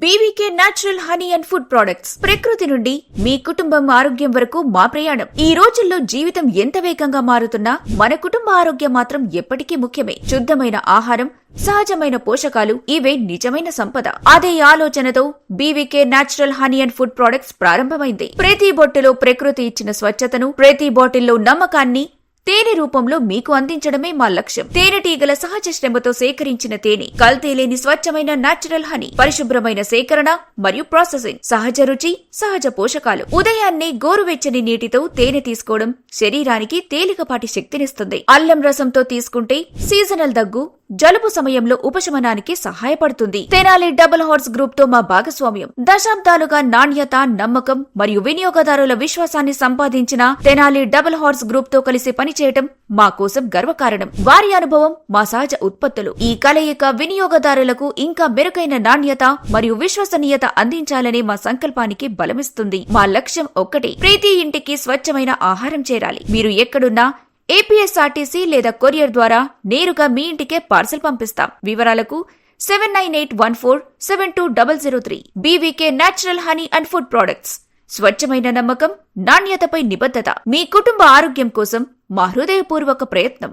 BVK natural honey and food products. ప్రకృతి నుండి మీ కుటుంబం ఆరోగ్యం వరకు మా ప్రయాణం. ఈ రోజుల్లో జీవితం ఎంత వేగంగా మారుతున్నా మన కుటుంబ ఆరోగ్యం మాత్రం ఎప్పటికీ ముఖ్యమే. శుద్ధమైన ఆహారం, సహజమైన పోషకాలు ఇవే నిజమైన సంపద. అదే ఆలోచనతో BVK natural honey and food products ప్రారంభమైంది. ప్రతి బొట్టులో ప్రకృతి ఇచ్చిన స్వచ్ఛతను, ప్రతి బాటిల్లో నమ్మకాన్ని తేనె రూపంలో మీకు అందించడమే మా లక్ష్యం. తేనెటీగల సహజ శ్రమతో సేకరించిన తేనె, కల్తీ లేని స్వచ్ఛమైన న్యాచురల్ హనీ, పరిశుభ్రమైన సేకరణ మరియు ప్రాసెసింగ్, సహజ రుచి, సహజ పోషకాలు. ఉదయాన్నే గోరువెచ్చని నీటితో తేనె తీసుకోవడం శరీరానికి తేలికపాటి శక్తినిస్తుంది. అల్లం రసంతో తీసుకుంటే సీజనల్ దగ్గు, జలుబు సమయంలో ఉపశమనానికి సహాయపడుతుంది. తెనాలి డబుల్ హార్స్ గ్రూప్ తో మా భాగస్వామ్యం. దశాబ్దాలుగా నాణ్యత, నమ్మకం మరియు వినియోగదారుల విశ్వాసాన్ని సంపాదించిన తెనాలి డబుల్ హార్స్ గ్రూప్ తో కలిసి పనిచేయడం మా కోసం గర్వకారణం. వారి అనుభవం, మా సహజ ఉత్పత్తులు, ఈ కలయిక వినియోగదారులకు ఇంకా మెరుగైన నాణ్యత మరియు విశ్వసనీయత అందించాలనే మా సంకల్పానికి బలమిస్తుంది. మా లక్ష్యం ఒక్కటే, ప్రతి ఇంటికి స్వచ్ఛమైన ఆహారం చేరాలి. మీరు ఎక్కడున్నా ఏపీఎస్ఆర్టీసీ లేదా కొరియర్ ద్వారా నేరుగా మీ ఇంటికే పార్సల్ పంపిస్తాం. వివరాలకు 7981472003. BVK natural honey and food products. స్వచ్ఛమైన నమ్మకం, నాణ్యతపై నిబద్ధత. మీ కుటుంబ ఆరోగ్యం కోసం మా హృదయపూర్వక ప్రయత్నం.